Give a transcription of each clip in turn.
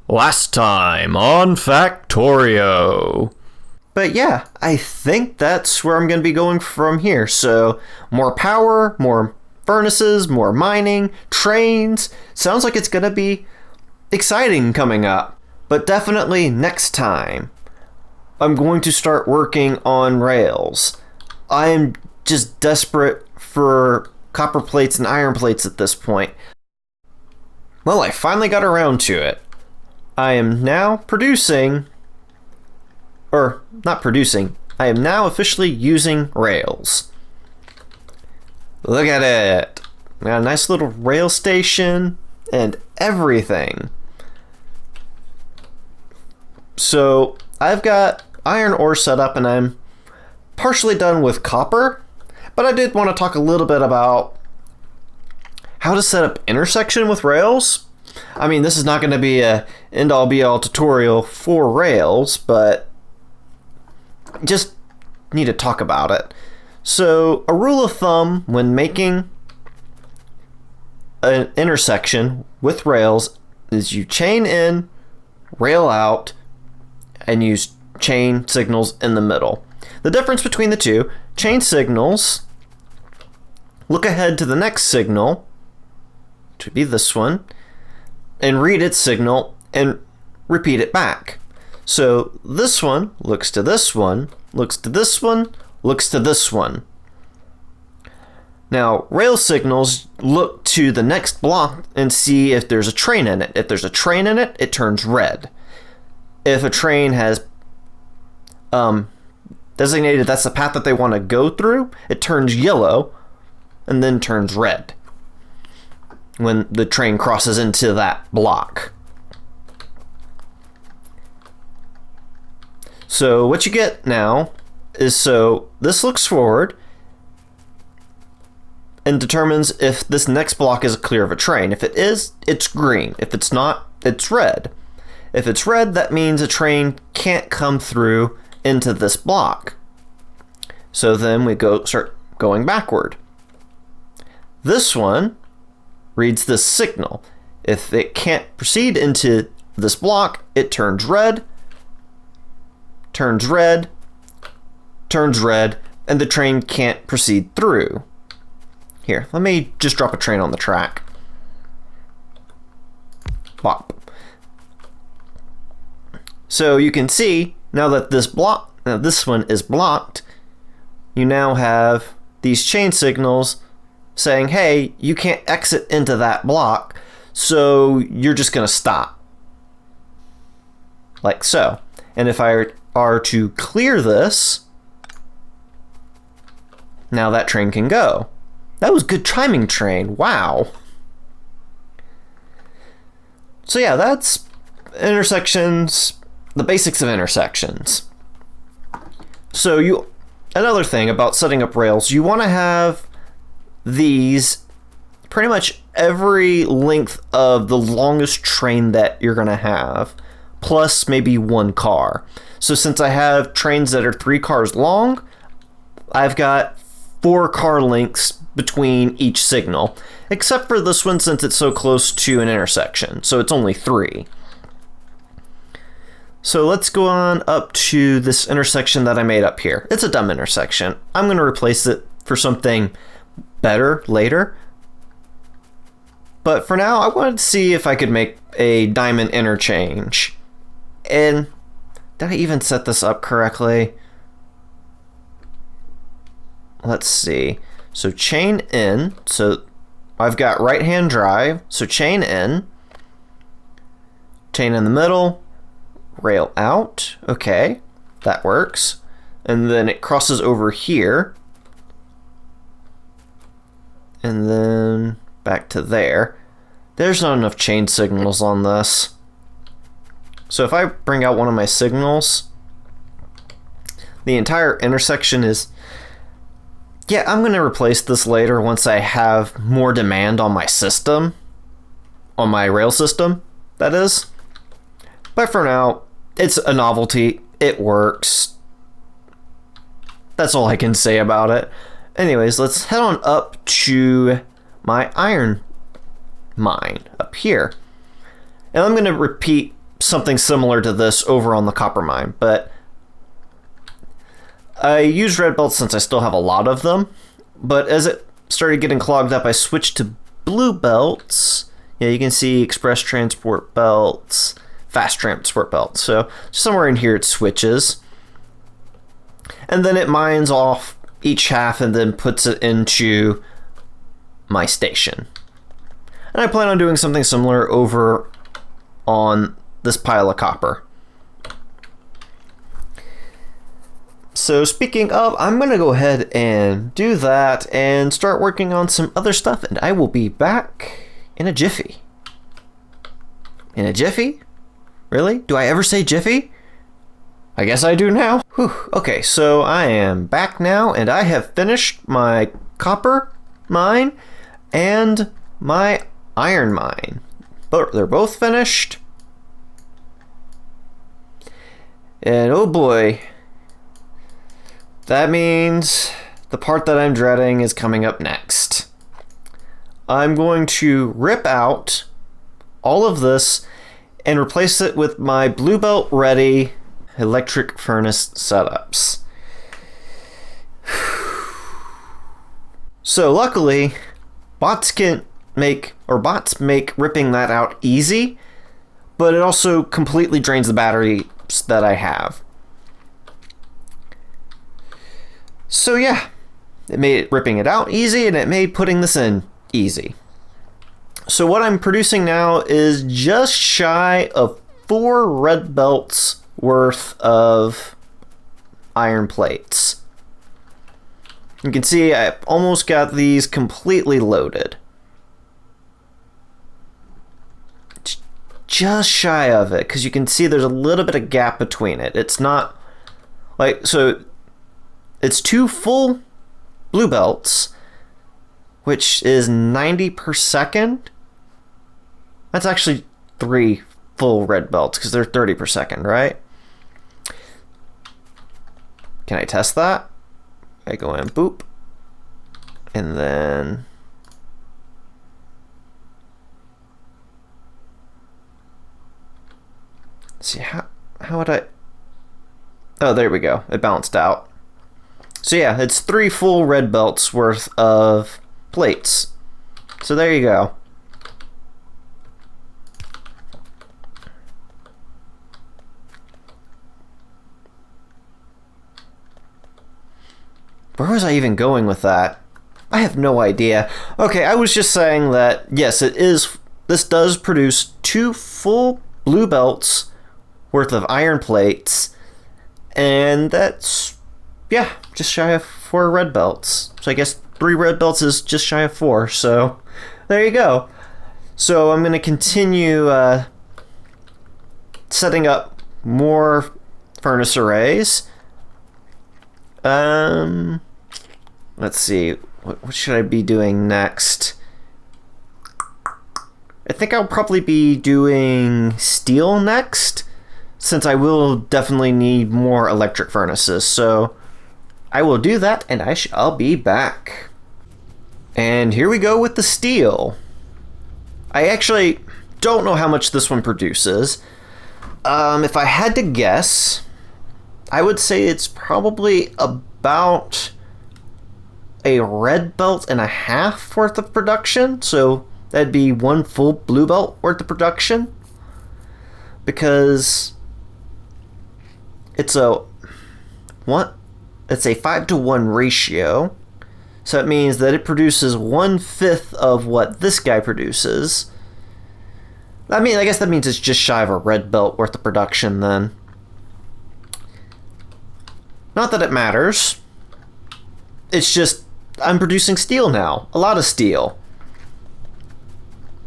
Last time on Factorio. But yeah, I think that's where I'm going to be going from here. So, more power, more furnaces, more mining, trains. Sounds like it's going to be exciting coming up. But definitely next time, I'm going to start working on rails. I am just desperate for copper plates and iron plates at this point. Well, I finally got around to it. I am now producing, or not producing, I am now officially using rails. Look at it. We got a nice little rail station and everything. So I've got iron ore set up and I'm partially done with copper, but I did want to talk a little bit about how to set up intersection with rails. I mean, this is not going to be a end-all be-all tutorial for rails, but just need to talk about it. So a rule of thumb when making an intersection with rails is you chain in, rail out, and use chain signals in the middle. The difference between the two, chain signals look ahead to the next signal, to be this one, and read its signal and repeat it back. So this one looks to this one, looks to this one, looks to this one. Now, rail signals look to the next block and see if there's a train in it. If there's a train in it, it turns red. If a train has designated that's the path that they want to go through, it turns yellow and then turns red when the train crosses into that block. So what you get now is, so this looks forward and determines if this next block is clear of a train. If it is, it's green. If it's not, it's red. If it's red, that means a train can't come through into this block. So then we start going backward. This one reads this signal. If it can't proceed into this block, it turns red, turns red, turns red, and the train can't proceed through. Here, let me just drop a train on the track. Bop. So you can see now that this one is blocked, you now have these chain signals saying, hey, you can't exit into that block, so you're just going to stop. Like so. And if I are to clear this, now that train can go. That was good timing, train. Wow. So yeah, that's intersections, the basics of intersections. So another thing about setting up rails, you want to have these pretty much every length of the longest train that you're going to have, plus maybe one car. So since I have trains that are 3 cars long, I've got 4 car lengths between each signal, except for this one since it's so close to an intersection, so it's only 3. So let's go on up to this intersection that I made up here. It's a dumb intersection. I'm going to replace it for something better later. But for now, I wanted to see if I could make a diamond interchange. And did I even set this up correctly? Let's see. So chain in. So I've got right-hand drive. So chain in. Chain in the middle. Rail out. Okay, that works. And then it crosses over here. And then back to there. There's not enough chain signals on this. So if I bring out one of my signals, the entire intersection is... Yeah, I'm going to replace this later once I have more demand on my system. On my rail system, that is. But for now, it's a novelty. It works. That's all I can say about it. Anyways, let's head on up to my iron mine up here. And I'm going to repeat something similar to this over on the copper mine, but I use red belts since I still have a lot of them, but as it started getting clogged up, I switched to blue belts. Yeah, you can see express transport belts, fast transport belts. So somewhere in here it switches. And then it mines off each half and then puts it into my station. And I plan on doing something similar over on this pile of copper. So speaking of, I'm going to go ahead and do that and start working on some other stuff, and I will be back in a jiffy. In a jiffy? Really? Do I ever say jiffy? I guess I do now. Whew. Okay, so I am back now, and I have finished my copper mine and my iron mine. But they're both finished. And oh boy, that means the part that I'm dreading is coming up next. I'm going to rip out all of this and replace it with my blue belt ready electric furnace setups. So luckily, bots make ripping that out easy, but it also completely drains the batteries that I have. So yeah, it made ripping it out easy, and it made putting this in easy. So what I'm producing now is just shy of 4 red belts worth of iron plates. You can see I almost got these completely loaded. Just shy of it, because you can see there's a little bit of gap between it. It's not like, so it's 2 full blue belts, which is 90 per second. That's actually 3 full red belts, because they're 30 per second, right? Can I test that? I go in, boop, and then see how would I? Oh, there we go. It balanced out. So yeah, it's 3 full red belts worth of plates. So there you go. Where was I even going with that? I have no idea. Okay, I was just saying that, yes, this does produce 2 full blue belts worth of iron plates, and that's, yeah, just shy of 4 red belts. So I guess 3 red belts is just shy of 4, so there you go. So I'm going to continue setting up more furnace arrays. Let's see, what should I be doing next? I think I'll probably be doing steel next, since I will definitely need more electric furnaces. So I will do that, and I'll be back. And here we go with the steel. I actually don't know how much this one produces. If I had to guess, I would say it's probably about a red belt and a half worth of production. So that'd be 1 full blue belt worth of production, because it's a 5-to-1 ratio. So it means that it produces 1/5 of what this guy produces. I mean, I guess that means it's just shy of a red belt worth of production then. Not that it matters. It's just, I'm producing steel now. A lot of steel.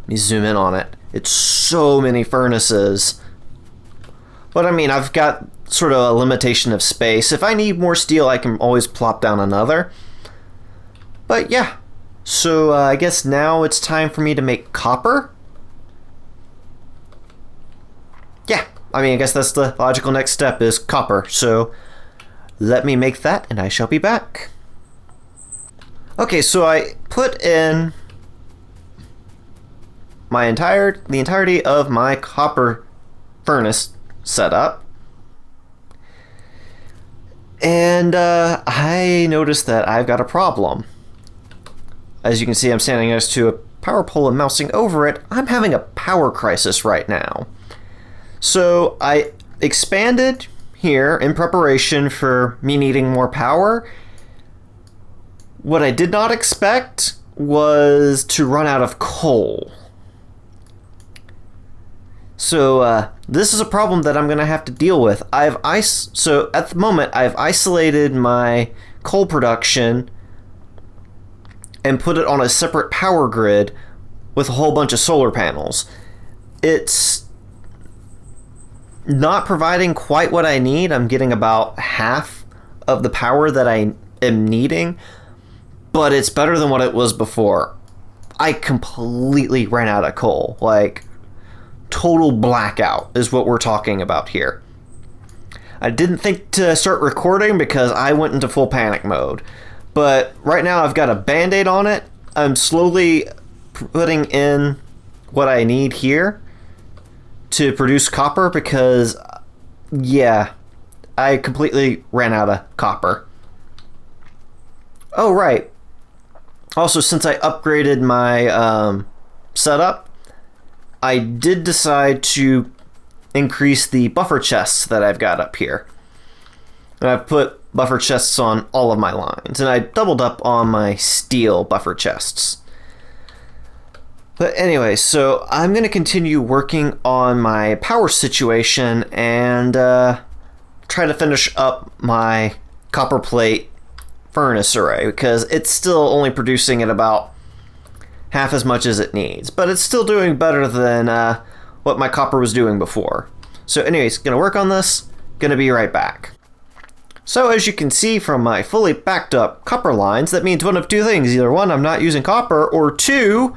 Let me zoom in on it. It's so many furnaces. But I mean, I've got sort of a limitation of space. If I need more steel, I can always plop down another. But yeah. So I guess now it's time for me to make copper. Yeah. I mean, I guess that's the logical next step, is copper. So let me make that, and I shall be back. Okay, so I put in the entirety of my copper furnace set up. And I noticed that I've got a problem. As you can see, I'm standing next to a power pole and mousing over it. I'm having a power crisis right now. So I expanded here in preparation for me needing more power. What I did not expect was to run out of coal. So this is a problem that I'm going to have to deal with. So at the moment, I've isolated my coal production and put it on a separate power grid with a whole bunch of solar panels. It's not providing quite what I need. I'm getting about half of the power that I am needing, but it's better than what it was before. I completely ran out of coal. Like, total blackout is what we're talking about here. I didn't think to start recording because I went into full panic mode. But right now I've got a band-aid on it. I'm slowly putting in what I need here to produce copper because, yeah, I completely ran out of copper. Oh, right. Also, since I upgraded my setup, I did decide to increase the buffer chests that I've got up here. And I've put buffer chests on all of my lines, and I doubled up on my steel buffer chests. But anyway, so I'm going to continue working on my power situation and try to finish up my copper plate furnace array, because it's still only producing at about half as much as it needs, but it's still doing better than what my copper was doing before. So anyways, gonna work on this, gonna be right back. So as you can see from my fully backed up copper lines, that means one of two things. Either one, I'm not using copper, or two,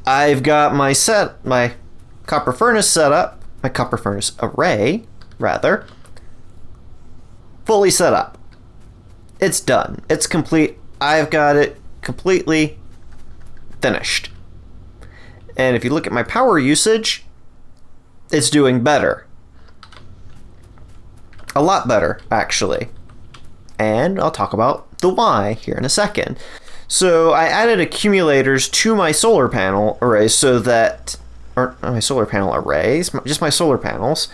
I've got my copper furnace set up, my copper furnace array, rather, fully set up. It's done. It's complete. I've got it completely finished. And if you look at my power usage, it's doing better. A lot better, actually. And I'll talk about the why here in a second. So I added accumulators to my solar panel arrays so that, or not my solar panel arrays, just my solar panels.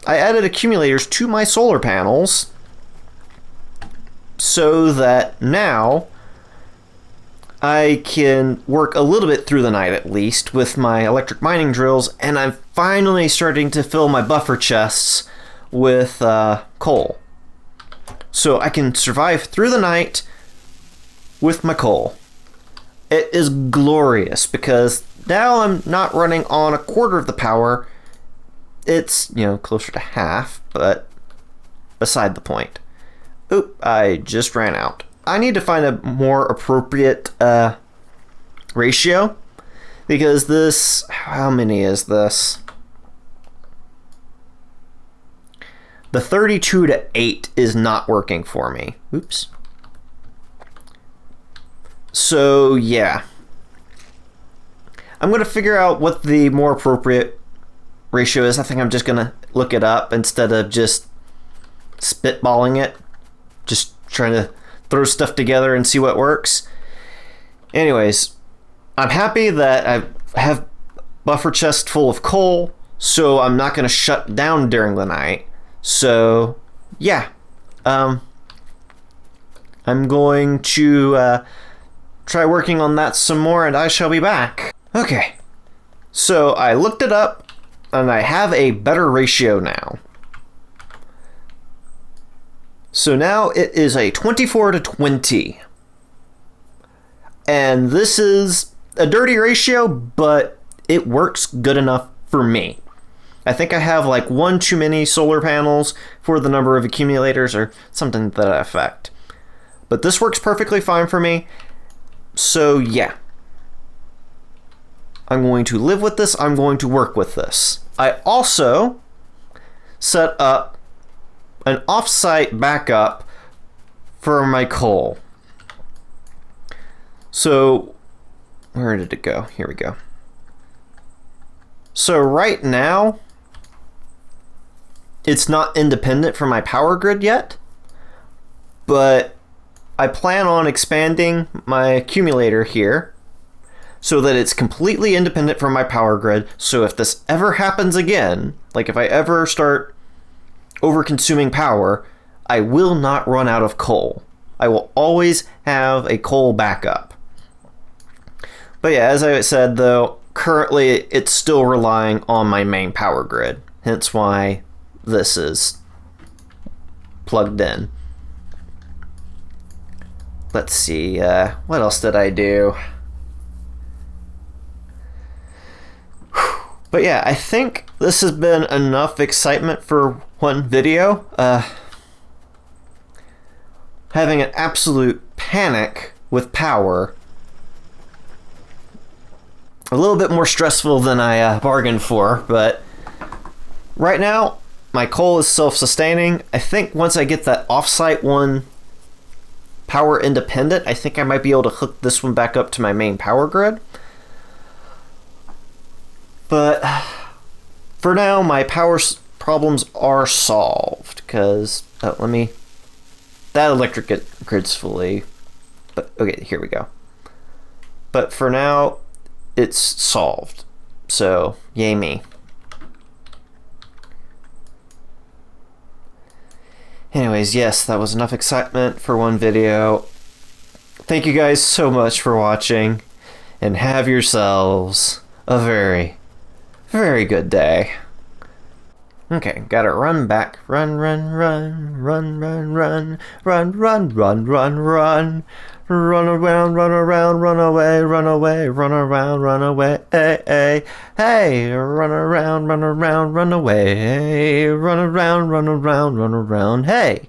I added accumulators to my solar panels so that now I can work a little bit through the night at least with my electric mining drills, and I'm finally starting to fill my buffer chests with coal. So I can survive through the night with my coal. It is glorious because now I'm not running on a quarter of the power. It's, closer to half, but beside the point. Oop, I just ran out. I need to find a more appropriate ratio, because this, how many is this? The 32:8 is not working for me. Oops. So yeah, I'm going to figure out what the more appropriate ratio is. I think I'm just going to look it up instead of just spitballing it, just trying to throw stuff together and see what works. Anyways, I'm happy that I have buffer chest full of coal, so I'm not going to shut down during the night. So yeah, I'm going to try working on that some more, and I shall be back. Okay, so I looked it up and I have a better ratio now. So now it is a 24:20. And this is a dirty ratio, but it works good enough for me. I think I have like one too many solar panels for the number of accumulators or something to that effect. But this works perfectly fine for me. So yeah. I'm going to live with this. I'm going to work with this. I also set up an off-site backup for my coal. So, where did it go? Here we go. So right now, it's not independent from my power grid yet, but I plan on expanding my accumulator here so that it's completely independent from my power grid. So if this ever happens again, like if I ever start over-consuming power, I will not run out of coal. I will always have a coal backup. But yeah, as I said though, currently it's still relying on my main power grid. Hence why this is plugged in. Let's see, what else did I do? But yeah, I think this has been enough excitement for one video. Having an absolute panic with power. A little bit more stressful than I bargained for, but right now, my coal is self-sustaining. I think once I get that off-site one power independent, I think I might be able to hook this one back up to my main power grid. But for now, my power problems are solved because that electric grid's fully. But okay, here we go. But for now, it's solved. So yay me. Anyways, yes, that was enough excitement for one video. Thank you guys so much for watching, and have yourselves a very, very good day. Okay, gotta run back. Run, run, run, run, run, run, run, run, run, run, run. Run around, run around, run away, run away, run around, run away, hey, hey, run around, run away, hey, run around, run around, run around, hey.